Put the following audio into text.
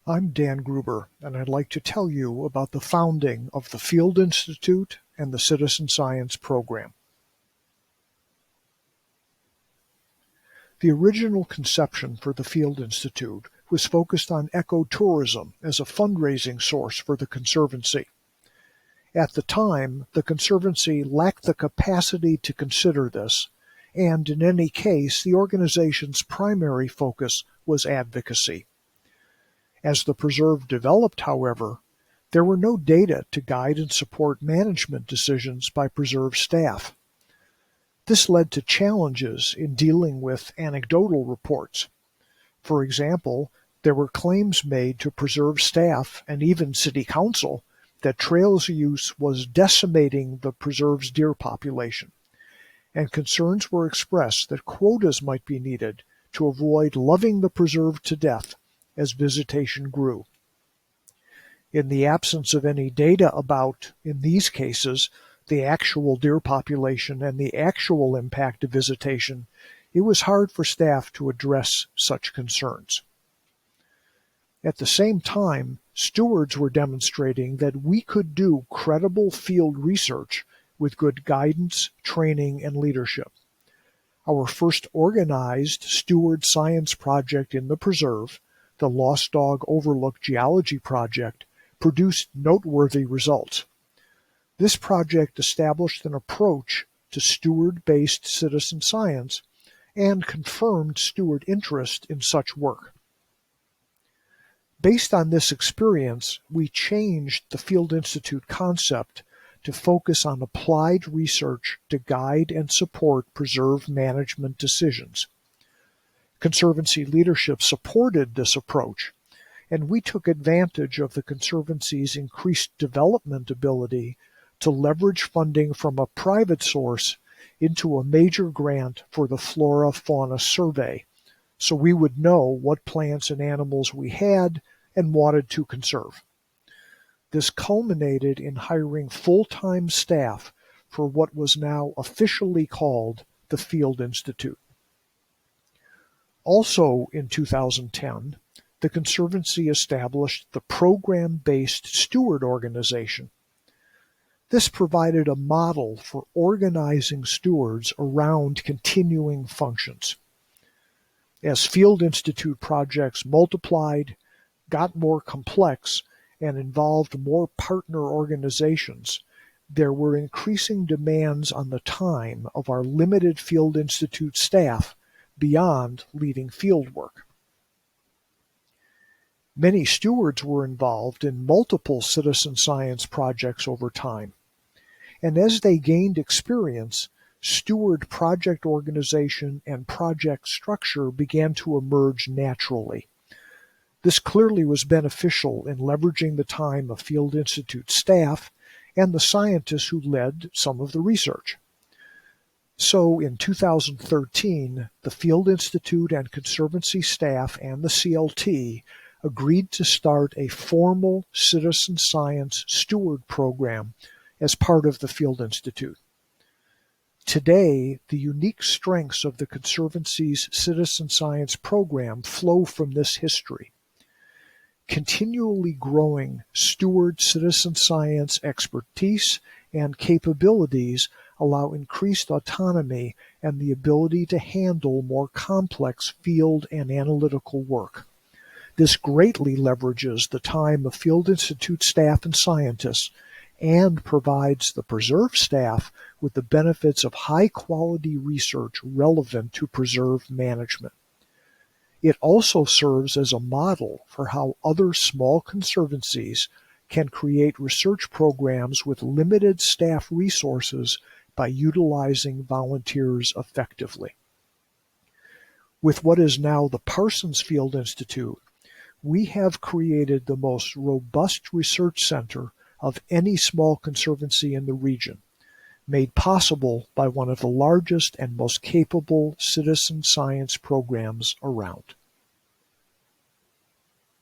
I'm Dan Gruber, and I'd like to tell you about the founding of the Field Institute and the Citizen Science Program. The original conception for the Field Institute was focused on ecotourism as a fundraising source for the Conservancy. At the time, the Conservancy lacked the capacity to consider this, and in any case, the organization's primary focus was advocacy. As the preserve developed, however, there were no data to guide and support management decisions by preserve staff. This led to challenges in dealing with anecdotal reports. For example, there were claims made to preserve staff and even city council that trails use was decimating the preserve's deer population, and concerns were expressed that quotas might be needed to avoid loving the preserve to death as visitation grew. In the absence of any data about, in these cases, the actual deer population and the actual impact of visitation, it was hard for staff to address such concerns. At the same time, stewards were demonstrating that we could do credible field research with good guidance, training, and leadership. Our first organized steward science project in the preserve, the Lost Dog Overlook Geology Project, produced noteworthy results. This project established an approach to steward-based citizen science and confirmed steward interest in such work. Based on this experience, we changed the Field Institute concept to focus on applied research to guide and support preserve management decisions. Conservancy leadership supported this approach, and we took advantage of the Conservancy's increased development ability to leverage funding from a private source into a major grant for the Flora-Fauna Survey, so we would know what plants and animals we had and wanted to conserve. This culminated in hiring full-time staff for what was now officially called the Field Institute. Also in 2010, the Conservancy established the ProgramBased Steward organization. This provided a model for organizing stewards around continuing functions. As Field Institute projects multiplied, got more complex, and involved more partner organizations, there were increasing demands on the time of our limited Field Institute staff beyond leading field work. Many stewards were involved in multiple citizen science projects over time, and as they gained experience, steward project organization and project structure began to emerge naturally. This clearly was beneficial in leveraging the time of Field Institute staff and the scientists who led some of the research. So in 2013, the Field Institute and Conservancy staff and the CLT agreed to start a formal citizen science steward program as part of the Field Institute. Today, the unique strengths of the Conservancy's citizen science program flow from this history. Continually growing steward citizen science expertise and capabilities allow increased autonomy and the ability to handle more complex field and analytical work. This greatly leverages the time of Field Institute staff and scientists and provides the preserve staff with the benefits of high-quality research relevant to preserve management. It also serves as a model for how other small conservancies can create research programs with limited staff resources by utilizing volunteers effectively. With what is now the Parsons Field Institute, we have created the most robust research center of any small conservancy in the region, made possible by one of the largest and most capable citizen science programs around.